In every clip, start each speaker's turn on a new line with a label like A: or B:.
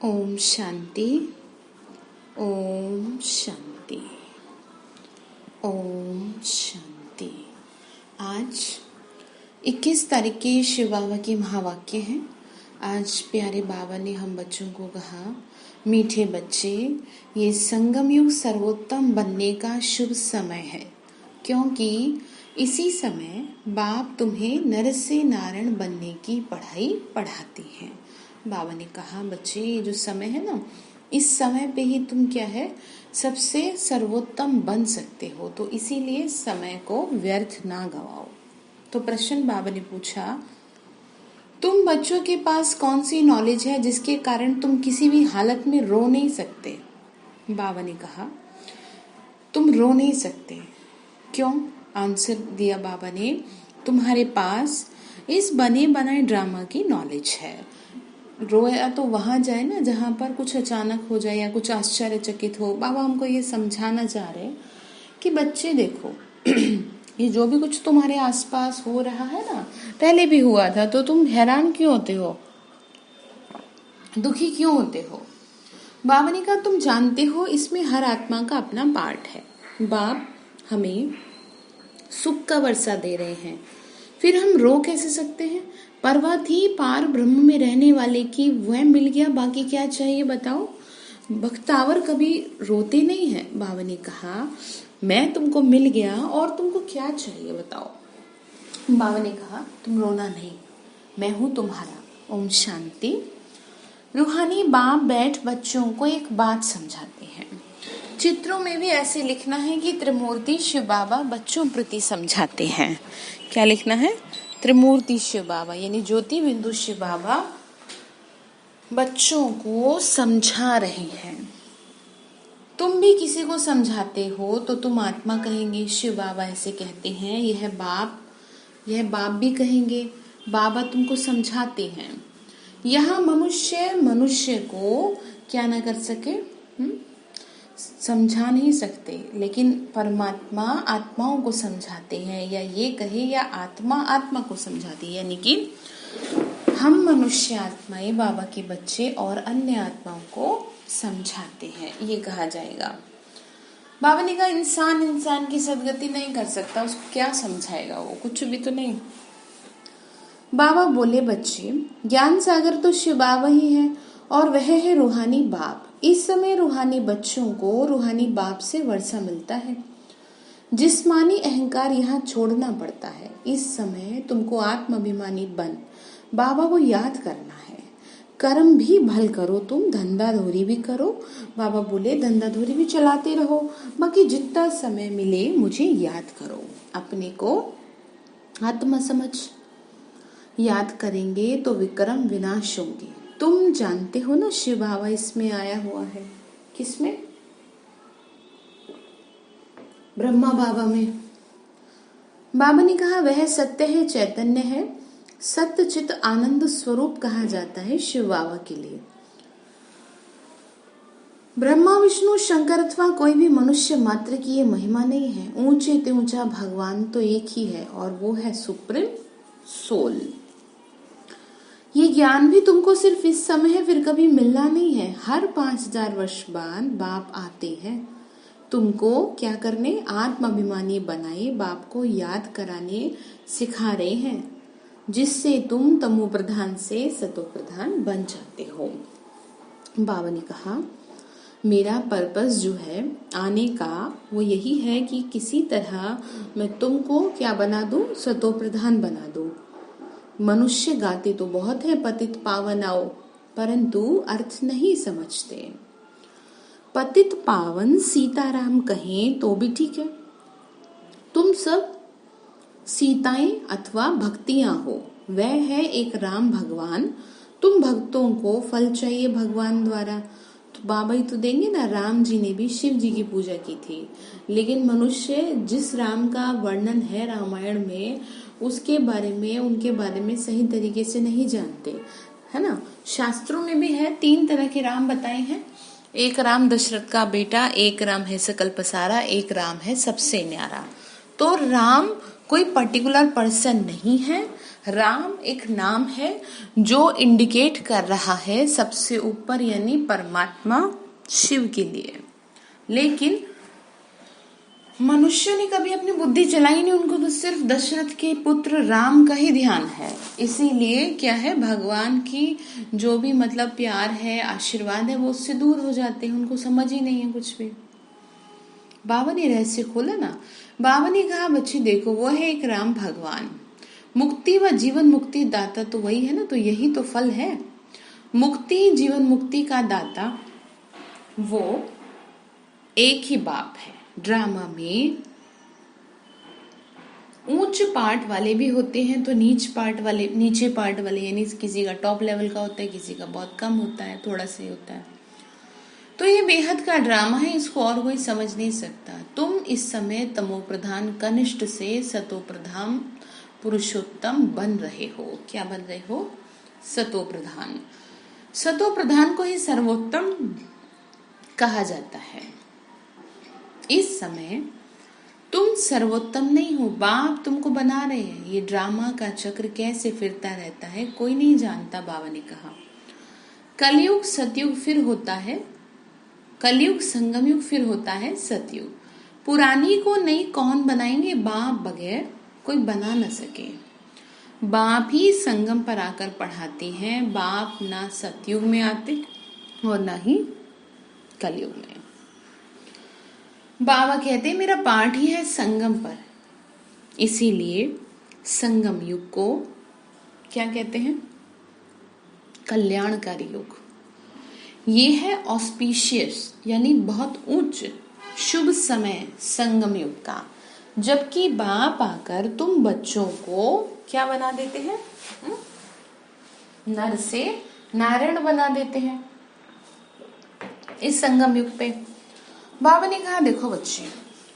A: ओम शांति। ओम शांति। ओम शांति। आज 21 तारीख के शिव बाबा के महावाक्य हैं। आज प्यारे बाबा ने हम बच्चों को कहा, मीठे बच्चे, ये संगम युग सर्वोत्तम बनने का शुभ समय है, क्योंकि इसी समय बाप तुम्हें नर से नारायण बनने की पढ़ाई पढ़ाते हैं। बाबा ने कहा, बच्चे, ये जो समय है ना, इस समय पे ही तुम क्या है, सबसे सर्वोत्तम बन सकते हो, तो इसीलिए समय को व्यर्थ ना गवाओ। तो प्रश्न बाबा ने पूछा, तुम बच्चों के पास कौन सी नॉलेज है जिसके कारण तुम किसी भी हालत में रो नहीं सकते? बाबा ने कहा, तुम रो नहीं सकते। क्यों? आंसर दिया बाबा ने, तुम्हारे पास इस बने बनाए ड्रामा की नॉलेज है। रोया तो वहां जाए ना जहां पर कुछ अचानक हो जाए या कुछ आश्चर्यचकित हो। बाबा हमको ये समझाना चाह रहे कि बच्चे देखो, ये जो भी कुछ तुम्हारे आसपास हो रहा है ना, पहले भी हुआ था, तो तुम हैरान क्यों होते हो, दुखी क्यों होते हो? बाबा ने कहा, तुम जानते हो इसमें हर आत्मा का अपना पार्ट है। बाप हमें सुख का वर्षा दे रहे हैं, फिर हम रो कैसे सकते हैं? पर्वत ही पार ब्रह्म में रहने वाले की वह मिल गया, बाकी क्या चाहिए बताओ? बख्तावर कभी रोते नहीं है। बाबा ने कहा, मैं तुमको मिल गया और तुमको क्या चाहिए बताओ? बाबा ने कहा, तुम रोना नहीं, मैं हूं तुम्हारा। ओम शांति। रूहानी बाप बैठ बच्चों को एक बात समझाते हैं। चित्रों में भी ऐसे लिखना है कि त्रिमूर्ति शिव बाबा बच्चों प्रति समझाते हैं। क्या लिखना है? त्रिमूर्ति शिव बाबा, यानी ज्योति बिंदु शिव बाबा बच्चों को समझा रहे हैं। तुम भी किसी को समझाते हो तो तुम आत्मा कहेंगे, शिव बाबा ऐसे कहते हैं, यह बाप भी कहेंगे, बाबा तुमको समझाते हैं। यहाँ मनुष्य को क्या ना कर सके, समझा नहीं सकते, लेकिन परमात्मा आत्माओं को समझाते हैं, या ये कहे या आत्मा को समझाती है, यानी कि हम मनुष्य आत्माएं बाबा के बच्चे और अन्य आत्माओं को समझाते हैं, ये कहा जाएगा। बाबा ने कहा, इंसान की सदगति नहीं कर सकता, उसको क्या समझाएगा, वो कुछ भी तो नहीं। बाबा बोले, बच्चे, ज्ञान सागर तो शिव बाबा ही है और वह है रूहानी बाप। इस समय रूहानी बच्चों को रूहानी बाप से वर्षा मिलता है। जिस्मानी अहंकार यहाँ छोड़ना पड़ता है। इस समय तुमको आत्माभिमानी बन बाबा को याद करना है। कर्म भी भल करो, तुम धंधाधोरी भी करो। बाबा बोले, धंधाधोरी भी चलाते रहो, बाकी जितना समय मिले मुझे याद करो। अपने को आत्मा समझ याद करेंगे तो विक्रम विनाश होंगे। तुम जानते हो ना, शिव बाबा इसमें आया हुआ है। किसमें? ब्रह्मा बाबा में। बाबा ने कहा, वह सत्य है, चैतन्य है, सत्य चित आनंद स्वरूप कहा जाता है शिव बाबा के लिए। ब्रह्मा विष्णु शंकर अथवा कोई भी मनुष्य मात्र की ये महिमा नहीं है। ऊंचे ते ऊंचा भगवान तो एक ही है और वो है सुप्रीम सोल। ये ज्ञान भी तुमको सिर्फ इस समय है, फिर कभी मिलना नहीं है। हर 5000 वर्ष बाद बाप आते हैं तुमको क्या करने? आत्माभिमानी बनाए, बाप को याद कराने सिखा रहे हैं, जिससे तुम तमो प्रधान से सतो प्रधान बन जाते हो। बाबा ने कहा, मेरा पर्पस जो है आने का, वो यही है कि किसी तरह मैं तुमको क्या बना दूं? सतो प्रधान बना दूं। मनुष्य गाते तो बहुत है, पतित पावन आओ, परंतु अर्थ नहीं समझते। पतित पावन सीताराम कहें तो भी ठीक है, तुम सब सीताएं अथवा भक्तियां हो। वह है एक राम भगवान, तुम भक्तों को फल चाहिए भगवान द्वारा, तो बाबा ही तो देंगे ना। राम जी ने भी शिव जी की पूजा की थी, लेकिन मनुष्य जिस राम का वर्णन है रामायण में, उसके बारे में, उनके बारे में सही तरीके से नहीं जानते, है ना। शास्त्रों में भी है, 3 तरह के राम बताए हैं। एक राम दशरथ का बेटा, एक राम है सकल पसारा, एक राम है सबसे न्यारा। तो राम कोई पर्टिकुलर पर्सन नहीं है। राम एक नाम है जो इंडिकेट कर रहा है सबसे ऊपर यानी परमात्मा शिव के लिए। लेकिन मनुष्य ने कभी अपनी बुद्धि चलाई नहीं, उनको तो सिर्फ दशरथ के पुत्र राम का ही ध्यान है। इसीलिए क्या है, भगवान की जो भी मतलब प्यार है, आशीर्वाद है, वो उससे दूर हो जाते हैं, उनको समझ ही नहीं है कुछ भी। बाबा ने रहस्य खोला ना। बाबा ने कहा बच्चे देखो, वो है एक राम भगवान, मुक्ति व जीवन मुक्ति दाता तो वही है ना, तो यही तो फल है। मुक्ति जीवन मुक्ति का दाता वो एक ही बाप है। ड्रामा में ऊंच पार्ट वाले भी होते हैं तो नीचे पार्ट वाले यानी किसी का टॉप लेवल का होता है, किसी का बहुत कम होता है, थोड़ा सा ही होता है। तो ये बेहद का ड्रामा है, इसको और कोई समझ नहीं सकता। तुम इस समय तमो प्रधान कनिष्ठ से सतो प्रधान पुरुषोत्तम बन रहे हो। क्या बन रहे हो? सतो प्रधान। सतो प्रधान को ही सर्वोत्तम कहा जाता है। इस समय तुम सर्वोत्तम नहीं हो, बाप तुमको बना रहे हैं। ये ड्रामा का चक्र कैसे फिरता रहता है कोई नहीं जानता। बाबा ने कहा कलयुग सतयुग फिर होता है, कलयुग संगम युग फिर होता है सतयुग। पुरानी को नई कौन बनाएंगे? बाप बगैर कोई बना न सके। बाप ही संगम पर आकर पढ़ाते हैं। बाप ना सतयुग में आते और ना ही कलयुग में। बाबा कहते हैं मेरा पाठ ही है संगम पर, इसीलिए संगम युग को क्या कहते हैं? कल्याणकारी युग। ये है ऑस्पिशियस यानी बहुत उच्च शुभ समय संगम युग का। जबकि बाप आकर तुम बच्चों को क्या बना देते हैं? नर से नारायण बना देते हैं इस संगम युग पे। बाबा ने कहा देखो बच्चे,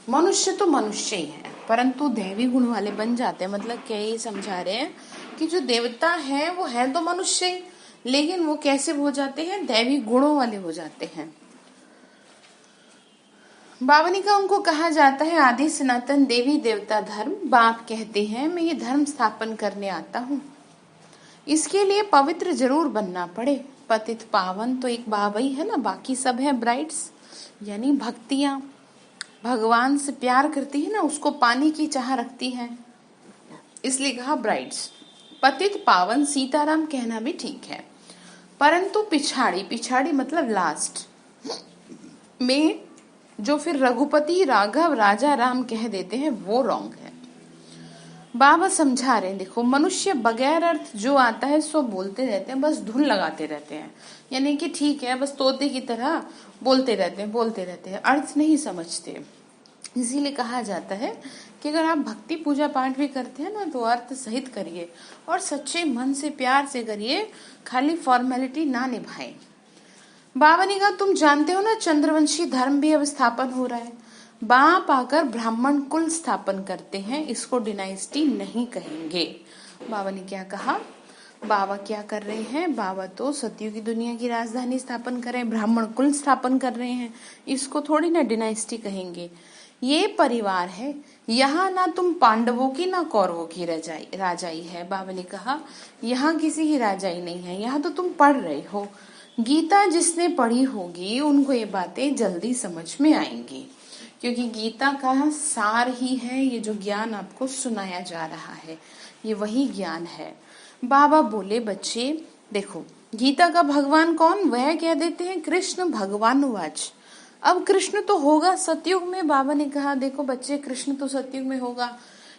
A: मनुष्य तो मनुष्य ही है, परंतु दैवी गुण वाले बन जाते हैं। मतलब क्या ये समझा रहे हैं कि जो देवता है वो है तो मनुष्य ही, लेकिन वो कैसे हो जाते हैं? दैवी गुणों वाले हो जाते हैं। बाबा ने कहा उनको कहा जाता है आदि सनातन देवी देवता धर्म। बाप कहते हैं मैं ये धर्म स्थापन करने आता हूँ, इसके लिए पवित्र जरूर बनना पड़े। पतित पावन तो एक बाबा ही है ना, बाकी सब है ब्राइड्स यानी भक्तियां। भगवान से प्यार करती है ना, उसको पाने की चाह रखती है, इसलिए कहा ब्राइड्स। पतित पावन सीताराम कहना भी ठीक है, परंतु पिछाड़ी मतलब लास्ट में जो फिर रघुपति राघव राजा राम कह देते हैं वो रॉन्ग है। बाबा समझा रहे हैं देखो, मनुष्य बगैर अर्थ जो आता है सो बोलते रहते हैं, बस धुन लगाते रहते हैं। यानी कि ठीक है, बस तोते की तरह बोलते रहते हैं, अर्थ नहीं समझते। इसीलिए कहा जाता है कि अगर आप भक्ति पूजा पाठ भी करते हैं ना तो अर्थ सहित करिए और सच्चे मन से प्यार से करिए, खाली फॉर्मेलिटी ना निभाएं। बाबा ने कहा तुम जानते हो ना चंद्रवंशी धर्म भी अब स्थापन हो रहा है। बाप आकर ब्राह्मण कुल स्थापन करते हैं, इसको डिनाइस्टी नहीं कहेंगे। बाबा ने क्या कहा? बाबा क्या कर रहे हैं? बाबा तो सतयुग की दुनिया की राजधानी स्थापन कर रहे हैं, ब्राह्मण कुल स्थापन कर रहे हैं, इसको थोड़ी ना डिनाइस्टी कहेंगे। ये परिवार है, यहाँ ना तुम पांडवों की ना कौरवों की राजाई है। बाबा ने कहा यहाँ किसी की राजाई नहीं है, यहाँ तो तुम पढ़ रहे हो। गीता जिसने पढ़ी होगी उनको ये बातें जल्दी समझ में आएंगी, क्योंकि गीता का सार ही है ये जो ज्ञान आपको सुनाया जा रहा है, ये वही ज्ञान है। बाबा बोले बच्चे देखो, गीता का भगवान कौन? वह कह देते हैं कृष्ण भगवान वाच। अब कृष्ण तो होगा सतयुग में। बाबा ने कहा देखो बच्चे, कृष्ण तो सतयुग में होगा।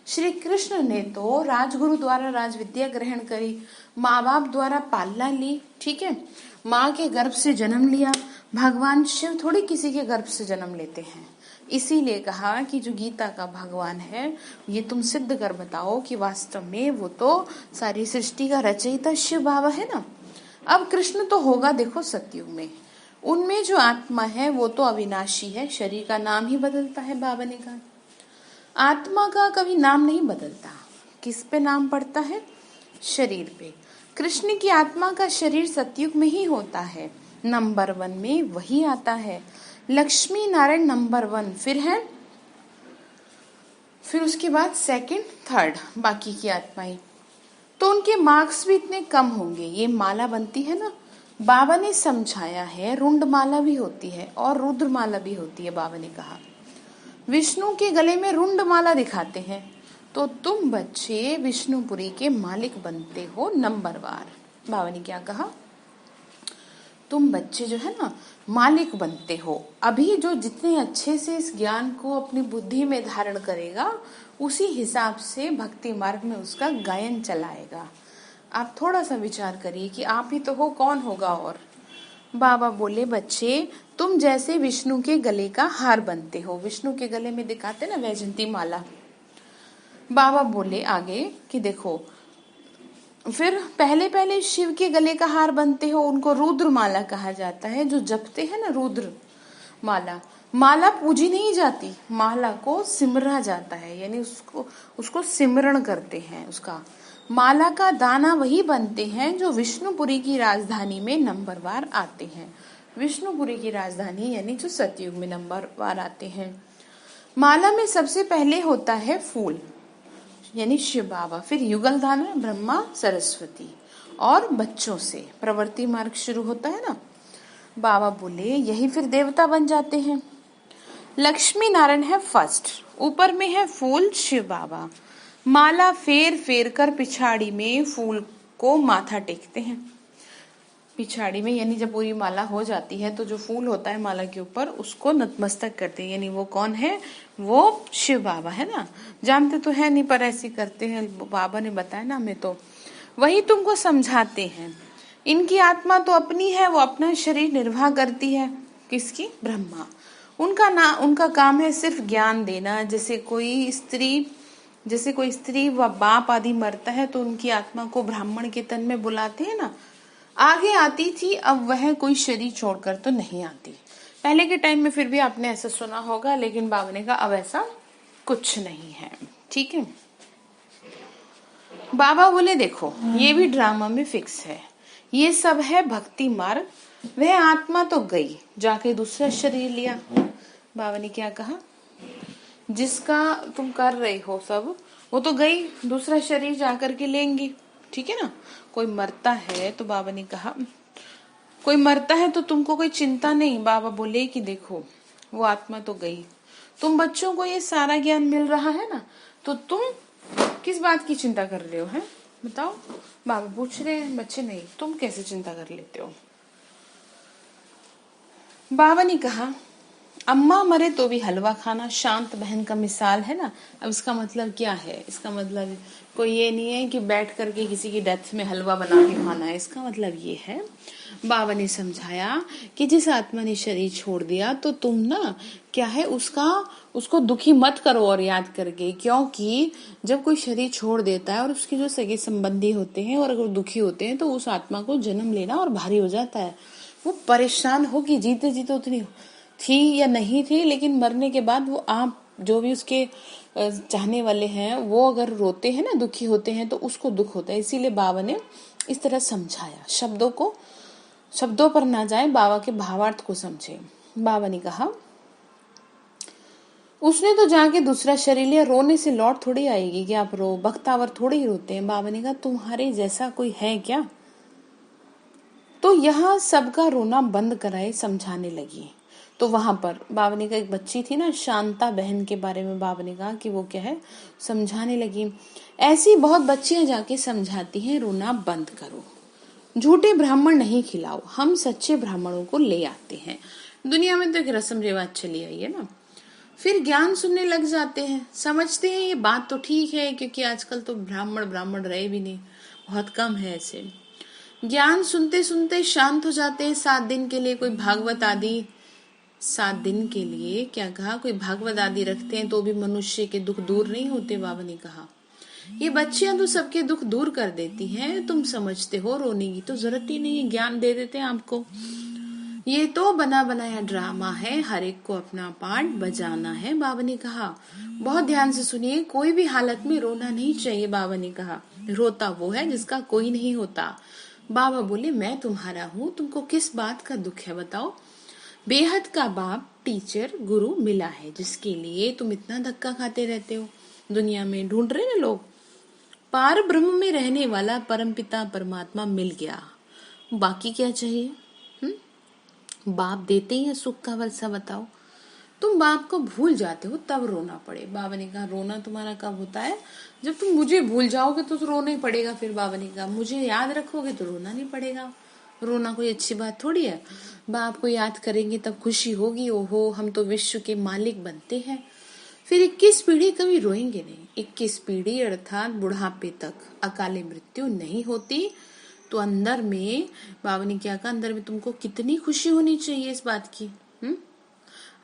A: श्री कृष्ण ने तो राजगुरु द्वारा राज विद्या ग्रहण करी, माँ बाप द्वारा पालना ली, ठीक है, माँ के गर्भ से जन्म लिया। भगवान शिव थोड़ी किसी के गर्भ से जन्म लेते हैं। इसीलिए कहा कि जो गीता का भगवान है ये तुम सिद्ध कर बताओ कि वास्तव में वो तो सारी सृष्टि का रचयिता शिव बाबा है ना। अब कृष्ण तो होगा देखो सतयुग में, उनमें जो आत्मा है वो तो अविनाशी है, शरीर का नाम ही बदलता है। बाबा ने कहा आत्मा का कभी नाम नहीं बदलता। किस पे नाम पड़ता है? शरीर पे। कृष्ण की आत्मा का शरीर सतयुग में ही होता है, नंबर 1 में वही आता है। लक्ष्मी नारायण नंबर 1, फिर है फिर उसके बाद सेकंड थर्ड बाकी की आत्माएं, तो उनके मार्क्स भी इतने कम होंगे। ये माला बनती है ना, बाबा ने समझाया है, रुंड माला भी होती है और रुद्र माला भी होती है। बाबा ने कहा विष्णु के गले में रुंड माला दिखाते हैं तो तुम बच्चे विष्णुपुरी के मालिक बनते हो नंबरवार। बाबा ने क्या कहा, तुम बच्चे जो है ना मालिक बनते हो। अभी जो जितने अच्छे से इस ज्ञान को अपनी बुद्धि में धारण करेगा उसी हिसाब से भक्ति मार्ग में उसका गायन चलाएगा। आप थोड़ा सा विचार करिए कि आप ही तो हो, कौन होगा और। बाबा बोले बच्चे तुम जैसे विष्णु के गले का हार बनते हो। विष्णु के गले में दिखाते ना वैजंती माला। बाबा बोले आगे कि देखो, फिर पहले पहले शिव के गले का हार बनते हो, उनको रुद्र माला कहा जाता है। जो जपते हैं ना रुद्र माला, माला पूजी नहीं जाती, माला को सिमरा जाता है, यानी उसको सिमरण करते हैं। उसका माला का दाना वही बनते हैं जो विष्णुपुरी की राजधानी में नंबरवार आते हैं। विष्णुपुरी की राजधानी यानी जो सतयुग में नंबरवार आते हैं। माला में सबसे पहले होता है फूल यानी शिव बाबा, फिर युगल दाना ब्रह्मा सरस्वती और बच्चों से प्रवृत्ति मार्ग शुरू होता है ना। बाबा बोले यही फिर देवता बन जाते हैं। लक्ष्मी नारायण है फर्स्ट, ऊपर में है फूल शिव बाबा। माला फेर फेर कर पिछाड़ी में फूल को माथा टेकते हैं। पिछाड़ी में यानी जब पूरी माला हो जाती है तो जो फूल होता है माला के ऊपर उसको नतमस्तक करते हैं। यानी वो कौन है, वो शिव बाबा है ना। जानते तो है नहीं पर ऐसे करते हैं, बाबा ने बताया ना हमें। तो वही तुमको समझाते हैं। इनकी आत्मा तो अपनी है, वो अपना शरीर निर्वाह करती है। किसकी, ब्रह्मा। उनका काम है सिर्फ ज्ञान देना। जैसे कोई स्त्री व बाप आदि मरता है तो उनकी आत्मा को ब्राह्मण के तन में बुलाते हैं ना, आगे आती थी, अब वह कोई शरीर छोड़कर तो नहीं आती। पहले के टाइम में फिर भी आपने ऐसा सुना होगा, लेकिन बाबा ने कहा अब ऐसा कुछ नहीं है। ठीक है। बाबा बोले देखो ये भी ड्रामा में फिक्स है, ये सब है भक्ति मार्ग। वह आत्मा तो गई, जाके दूसरा शरीर लिया। बाबा ने क्या कहा, जिसका तुम कर रहे हो सब वो तो गई, दूसरा शरीर जाकर के लेंगी। ठीक है ना। कोई मरता है तो बाबा ने कहा कोई मरता है तो तुमको कोई चिंता नहीं। बाबा बोले कि देखो वो आत्मा तो गई, तुम बच्चों को ये सारा ज्ञान मिल रहा है ना, तो तुम किस बात की चिंता कर रहे हो, है बताओ। बाबा पूछ रहे हैं, बच्चे नहीं, तुम कैसे चिंता कर लेते हो। बाबा ने कहा अम्मा मरे तो भी हलवा खाना, शांत बहन का मिसाल है ना। अब इसका मतलब क्या है, इसका मतलब कोई ये नहीं है कि बैठ करके किसी की डेथ में हलवा बना के खाना है। इसका मतलब ये है, बाबा ने समझाया कि जिस आत्मा ने शरीर छोड़ दिया तो तुम ना क्या है उसको दुखी मत करो और याद करके, क्योंकि जब कोई शरीर छोड़ देता है और उसके जो सगे संबंधी होते हैं और अगर दुखी होते हैं तो उस आत्मा को जन्म लेना और भारी हो जाता है। वो परेशान होगी, जीते जीते उतनी थी या नहीं थी, लेकिन मरने के बाद वो आप जो भी उसके चाहने वाले हैं वो अगर रोते हैं ना, दुखी होते हैं, तो उसको दुख होता है। इसीलिए बाबा ने इस तरह समझाया, शब्दों पर ना जाए, बाबा के भावार्थ को समझे। बाबा ने कहा उसने तो जाके दूसरा शरीर लिया, रोने से लौट थोड़ी आएगी कि आप रो, बख्तावर थोड़ी ही रोते हैं। बाबा ने कहा तुम्हारे जैसा कोई है क्या। तो यहाँ सबका रोना बंद कराए समझाने लगी। तो वहां पर बाबा ने कहा एक बच्ची थी ना, शांता बहन के बारे में बाबा ने कहा कि वो क्या है, समझाने लगी। ऐसी बहुत बच्चियां जाके समझाती हैं रोना बंद करो, झूठे ब्राह्मण नहीं खिलाओ, हम सच्चे ब्राह्मणों को ले आते हैं। दुनिया में तो एक रस्म रिवाज चली आई है ना। फिर ज्ञान सुनने लग जाते हैं, समझते हैं ये बात तो ठीक है, क्योंकि आजकल तो ब्राह्मण रहे भी नहीं, बहुत कम है ऐसे। ज्ञान सुनते सुनते शांत हो जाते हैं 7 दिन के लिए। कोई भागवत आदि 7 दिन के लिए क्या कहा, कोई भागवत आदि रखते हैं तो भी मनुष्य के दुख दूर नहीं होते। बाबा ने कहा ये बच्चियां तो सबके दुख दूर कर देती हैं, तुम समझते हो, रोने की तो जरूरत ही नहीं है, ज्ञान दे देते हैं आपको। ये तो बना बनाया ड्रामा है, हर एक को अपना पार्ट बजाना है। बाबा ने कहा बहुत ध्यान से सुनिए, कोई भी हालत में रोना नहीं चाहिए। बाबा ने कहा रोता वो है जिसका कोई नहीं होता। बाबा बोले मैं तुम्हारा हूँ, तुमको किस बात का दुख है बताओ। बेहद का बाप, टीचर, गुरु मिला है जिसके लिए तुम इतना धक्का खाते रहते हो। दुनिया में ढूंढ रहे ना लोग। पार ब्रह्म में रहने वाला परमपिता परमात्मा मिल गया, बाकी क्या चाहिए? बाप देते ही है सुख का वर्षा, बताओ। तुम बाप को भूल जाते हो तब रोना पड़े। बाबा ने कहा रोना तुम्हारा कब होता है? जब तुम मुझे भूल जाओगे तो रोना ही पड़ेगा। फिर बाबा ने कहा मुझे याद रखोगे तो रोना नहीं पड़ेगा। रोना कोई अच्छी बात थोड़ी है। बाप को याद करेंगे तब खुशी होगी। ओहो, हम तो विश्व के मालिक बनते हैं। फिर 21 पीढ़ी कभी रोएंगे नहीं। 21 पीढ़ी अर्थात बुढ़ापे तक अकाली मृत्यु नहीं होती। तो अंदर में बाबा ने क्या कहा, अंदर में तुमको कितनी खुशी होनी चाहिए इस बात की।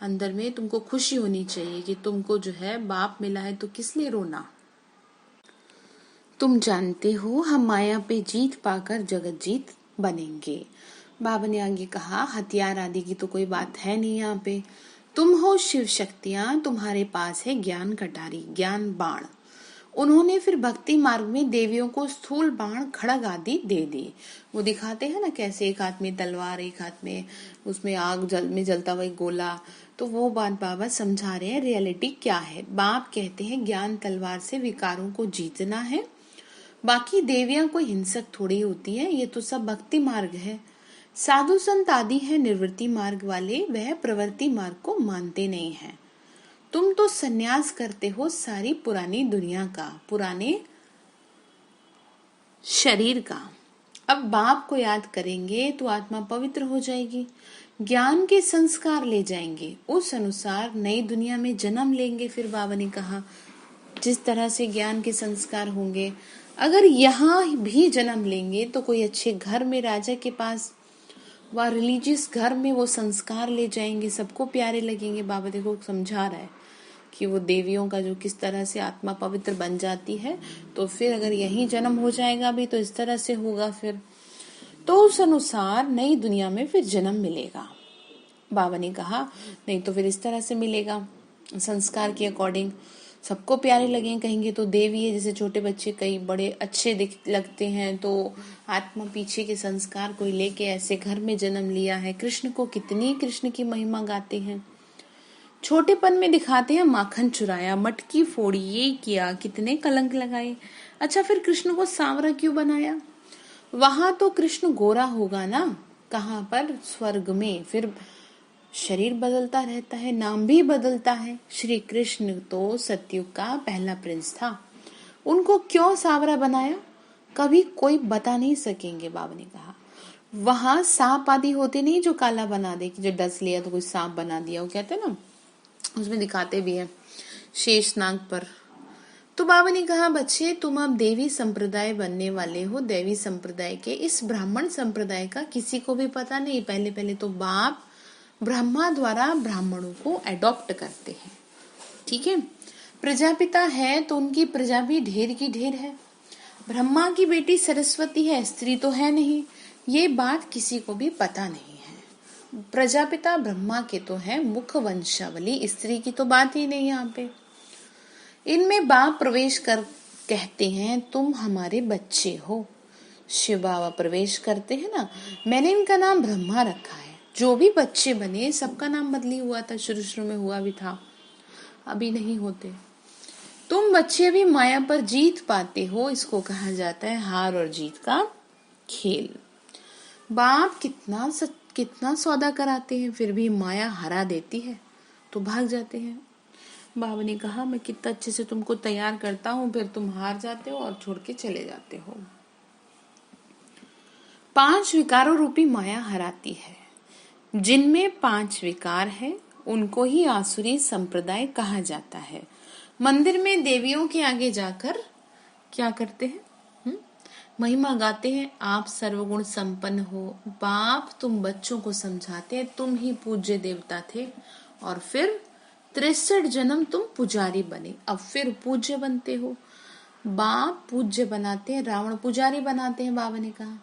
A: अंदर में तुमको खुशी होनी चाहिए कि तुमको जो है बाप मिला है, तो किस लिए रोना? तुम जानते हो हम माया पे जीत पाकर जगत जीत बनेंगे। बाबा ने आगे कहा हथियार आदि की तो कोई बात है नहीं यहाँ पे। तुम हो शिव शक्तियां, तुम्हारे पास है ज्ञान कटारी, ज्ञान बाण। उन्होंने फिर भक्ति मार्ग में देवियों को स्थूल बाण खड़ग आदि दे दी। वो दिखाते हैं ना कैसे एक हाथ में तलवार, एक हाथ में उसमें आग में जलता हुआ गोला। तो वो बात बाबा समझा रहे हैं रियलिटी क्या है। बाप कहते हैं ज्ञान तलवार से विकारों को जीतना है। बाकी देवियां कोई हिंसक थोड़ी होती है, ये तो सब भक्ति मार्ग है। साधु संत आदि है निवृत्ति मार्ग वाले, वह प्रवृत्ति मार्ग को मानते नहीं है। तुम तो सन्यास करते हो सारी पुरानी दुनिया का, पुराने शरीर का। अब बाप को याद करेंगे तो आत्मा पवित्र हो जाएगी, ज्ञान के संस्कार ले जाएंगे, उस अनुसार नई दुनिया में जन्म लेंगे। फिर बाबा ने कहा जिस तरह से ज्ञान के संस्कार होंगे, अगर यहाँ भी जन्म लेंगे तो कोई अच्छे घर में राजा के पास व रिलीजियस घर में वो संस्कार ले जाएंगे, सबको प्यारे लगेंगे। बाबा देखो समझा रहा है कि वो देवियों का जो किस तरह से आत्मा पवित्र बन जाती है। तो फिर अगर यही जन्म हो जाएगा भी तो इस तरह से होगा। फिर तो उस अनुसार नई दुनिया में फिर जन्म मिलेगा। बाबा ने कहा नहीं तो फिर इस तरह से मिलेगा, संस्कार के अकॉर्डिंग सबको प्यारे लगे, कहेंगे तो देवी है। जैसे छोटे बच्चे कई बड़े अच्छे लगते हैं, तो आत्मा पीछे के संस्कार को लेके ऐसे घर में जन्म लिया है। कृष्ण को कितनी कृष्ण की महिमा गाते हैं, छोटेपन में दिखाते हैं माखन चुराया, मटकी फोड़ी, ये किया, कितने कलंक लगाए। अच्छा फिर कृष्ण को सांवरा क्यों बनाया? वहां तो कृष्ण गोरा होगा ना, कहाँ पर? स्वर्ग में। फिर शरीर बदलता रहता है, नाम भी बदलता है। श्री कृष्ण तो सतयुग का पहला प्रिंस था, उनको क्यों सांवरा बनाया कभी कोई बता नहीं सकेंगे। बाबा ने कहा वहां सांप आदि होते नहीं जो काला बना दे, कि जो डस लिया तो कोई सांप बना दिया, वो कहते ना, उसमें दिखाते भी है शेषनाग पर। तो बाबा ने कहा बच्चे तुम अब देवी संप्रदाय बनने वाले हो। देवी संप्रदाय के इस ब्राह्मण संप्रदाय का किसी को भी पता नहीं। पहले पहले तो बाप ब्रह्मा द्वारा ब्राह्मणों को अडॉप्ट करते हैं, ठीक है। प्रजापिता है तो उनकी प्रजा भी ढेर की ढेर है। ब्रह्मा की बेटी सरस्वती है, स्त्री तो है नहीं, ये बात किसी को भी पता नहीं है। प्रजापिता ब्रह्मा के तो है मुख वंशावली, स्त्री की तो बात ही नहीं यहाँ पे। इनमें बाप प्रवेश कर कहते हैं तुम हमारे बच्चे हो। शिव बाबा प्रवेश करते हैं ना, मैंने इनका नाम ब्रह्मा रखा है। जो भी बच्चे बने सबका नाम बदली हुआ था, शुरू में हुआ भी था, अभी नहीं होते। तुम बच्चे भी माया पर जीत पाते हो, इसको कहा जाता है हार और जीत का खेल। बाप कितना सौदा कराते हैं, फिर भी माया हरा देती है तो भाग जाते हैं। बाबा ने कहा मैं कितना अच्छे से तुमको तैयार करता हूँ, फिर तुम हार जाते हो और छोड़ के चले जाते हो। 5 विकारों रूपी माया हराती है। जिनमें 5 विकार है उनको ही आसुरी संप्रदाय कहा जाता है। मंदिर में देवियों के आगे जाकर क्या करते हैं? महिमा गाते हैं, आप सर्वगुण संपन्न हो। बाप तुम बच्चों को समझाते हैं तुम ही पूज्य देवता थे, और फिर 63 जन्म तुम पुजारी बने, अब फिर पूज्य बनते हो। बाप पूज्य बनाते हैं, रावण पुजारी बनाते हैं। बाबा ने कहा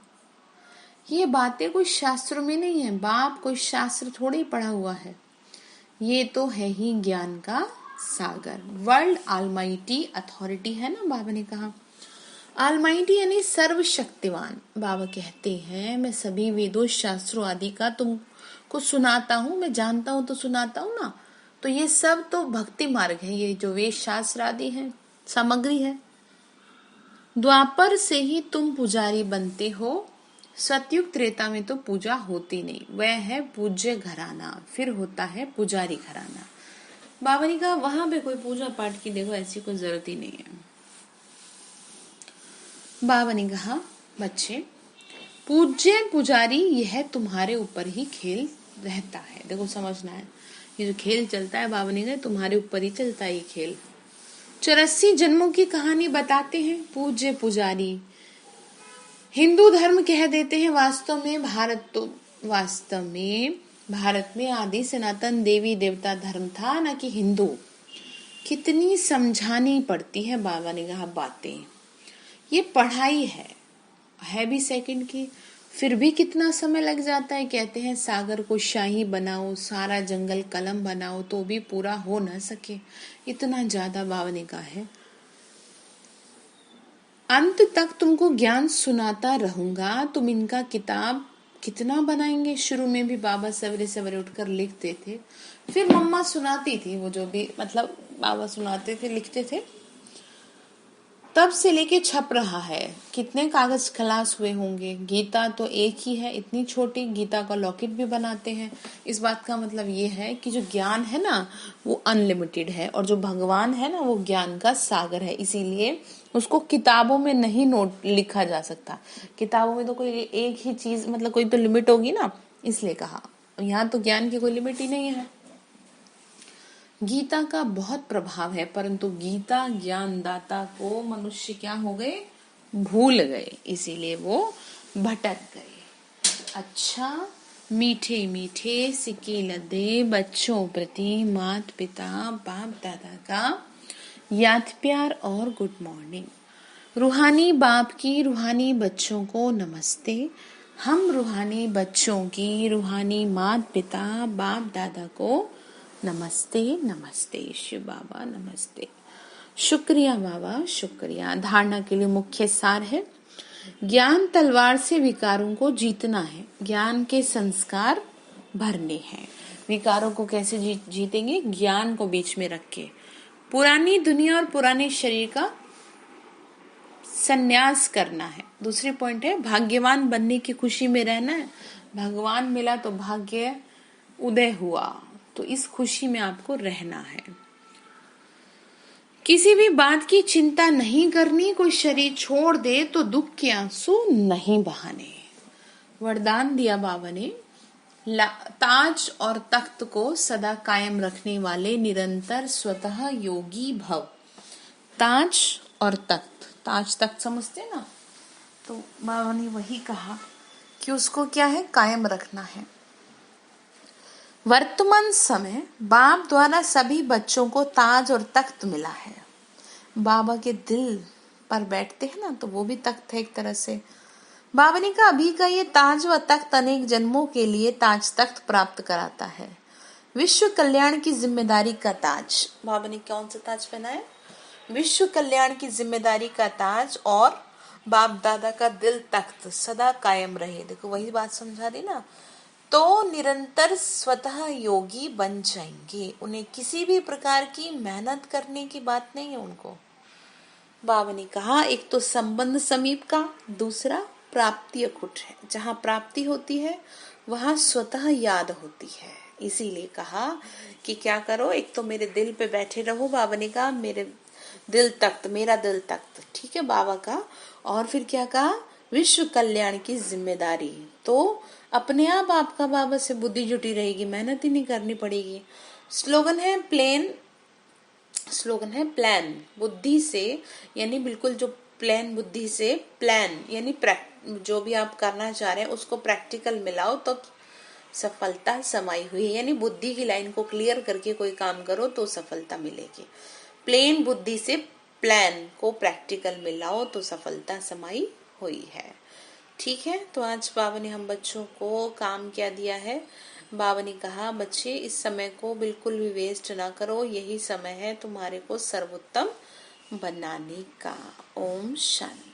A: ये बातें कोई शास्त्रों में नहीं है, बाप कोई शास्त्र थोड़ी पढ़ा हुआ है, ये तो है ही ज्ञान का सागर। वर्ल्ड ऑलमाइटी अथॉरिटी है ना, बाबा ने कहा ऑलमाइटी यानी सर्वशक्तिवान। बाबा कहते हैं मैं सभी वेदों शास्त्रों आदि का तुमको सुनाता हूँ, मैं जानता हूँ तो सुनाता हूँ ना। तो ये सब तो भक्ति मार्ग है, ये जो वेद शास्त्र आदि हैं सामग्री है। द्वापर से ही तुम पुजारी बनते हो, सतयुग त्रेता में तो पूजा होती नहीं, वह है पूज्य घराना, फिर होता है पुजारी घराना। बाबा ने कहा वहां पे कोई पूजा पाठ की देखो ऐसी कोई जरूरत ही नहीं है। बाबा ने कहा बच्चे, पूज्य पुजारी यह तुम्हारे ऊपर ही खेल रहता है। देखो समझना है, ये जो खेल चलता है बाबा ने कहा तुम्हारे ऊपर ही चलता है ये खेल। 84 जन्मों की कहानी बताते हैं पूज्य पुजारी। हिंदू धर्म कह देते हैं, वास्तव में भारत में आदि सनातन देवी देवता धर्म था, ना कि हिंदू। कितनी समझानी पड़ती है बाबा ने कहा बातें। ये पढ़ाई है भी सेकंड की, फिर भी कितना समय लग जाता है। कहते हैं सागर को शाही बनाओ, सारा जंगल कलम बनाओ, तो भी पूरा हो ना सके, इतना ज्यादा बाबा ने कहा है। अंत तक तुमको ज्ञान सुनाता रहूंगा, तुम इनका किताब कितना बनाएंगे। शुरू में भी बाबा सवेरे सवेरे उठकर लिखते थे, फिर मम्मा सुनाती थी, वो जो भी मतलब बाबा सुनाते थे लिखते थे, तब से लेके छप रहा है। कितने कागज खलास हुए होंगे। गीता तो एक ही है, इतनी छोटी, गीता का लॉकेट भी बनाते हैं। इस बात का मतलब ये है कि जो ज्ञान है ना वो अनलिमिटेड है, और जो भगवान है ना वो ज्ञान का सागर है, इसीलिए उसको किताबों में नहीं नोट लिखा जा सकता। किताबों में तो कोई एक ही चीज, मतलब कोई तो लिमिट होगी ना, इसलिए कहा। यहाँ तो ज्ञान की कोई लिमिट ही नहीं है। गीता का बहुत प्रभाव है, परंतु गीता ज्ञानदाता को मनुष्य क्या हो गए, भूल गए, इसीलिए वो भटक गए। अच्छा, मीठे मीठे सिक्के लदे बच्चों प्रति माता पिता बाप दादा का याद प्यार और गुड मॉर्निंग। रूहानी बाप की रूहानी बच्चों को नमस्ते। हम रूहानी बच्चों की रूहानी माता पिता बाप दादा को नमस्ते। नमस्ते शिव बाबा, नमस्ते। शुक्रिया बाबा, शुक्रिया। धारणा के लिए मुख्य सार है, ज्ञान तलवार से विकारों को जीतना है, ज्ञान के संस्कार भरने हैं। विकारों को कैसे जीतेंगे, ज्ञान को बीच में रख के। पुरानी दुनिया और पुराने शरीर का संन्यास करना है। दूसरी पॉइंट है, भाग्यवान बनने की खुशी में रहना है। भगवान मिला तो भाग्य उदय हुआ, तो इस खुशी में आपको रहना है। किसी भी बात की चिंता नहीं करनी, कोई शरीर छोड़ दे तो दुख के आंसू नहीं बहाने। वरदान दिया बाबा ने, ताज और तख्त को सदा कायम रखने वाले निरंतर स्वतः योगी भव। ताज और तख्त, ताज तख्त समझते ना, तो बाबा ने वही कहा कि उसको क्या है, कायम रखना है। वर्तमान समय बाप द्वारा सभी बच्चों को ताज और तख्त मिला है। बाबा के दिल पर बैठते हैं ना, तो वो भी तख्त है एक तरह से। बाबा ने कहा अभी का ये ताज व तख्त अनेक जन्मों के लिए ताज तख्त प्राप्त कराता है। विश्व कल्याण की जिम्मेदारी का ताज। बाबा ने कौन सा ताज पहनाया, विश्व कल्याण की जिम्मेदारी का ताज, और बाप दादा का दिल तख्त सदा कायम रहे। देखो वही बात समझा दी ना, तो निरंतर स्वतः योगी बन जाएंगे। उन्हें किसी भी प्रकार की मेहनत करने की बात नहीं है उनको। बाबा ने कहा एक तो संबंध समीप का, दूसरा प्राप्ति अखुट है। जहाँ प्राप्ति होती है वहां स्वतः याद होती है। इसीलिए कहा कि क्या करो, एक तो मेरे दिल पे बैठे रहो। बाबा ने कहा मेरे दिल तख्त, मेरा दिल तख्त, ठीक है बाबा का। और फिर क्या कहा, विश्व कल्याण की जिम्मेदारी, तो अपने आप आपका बाबा से बुद्धि जुटी रहेगी, मेहनत ही नहीं करनी पड़ेगी। स्लोगन है प्लान बुद्धि से, यानी बिल्कुल जो प्लान बुद्धि से, प्लान यानी जो भी आप करना चाह रहे हैं उसको प्रैक्टिकल मिलाओ तो सफलता समाई हुई है। यानी बुद्धि की लाइन को क्लियर करके कोई काम करो तो सफलता मिलेगी। प्लेन बुद्धि से प्लान को प्रैक्टिकल मिलाओ तो सफलता समाई हुई है। ठीक है, तो आज बाबा ने हम बच्चों को काम क्या दिया है। बाबा ने कहा बच्चे इस समय को बिल्कुल भी वेस्ट ना करो, यही समय है तुम्हारे को सर्वोत्तम बनाने का। ओम शांति।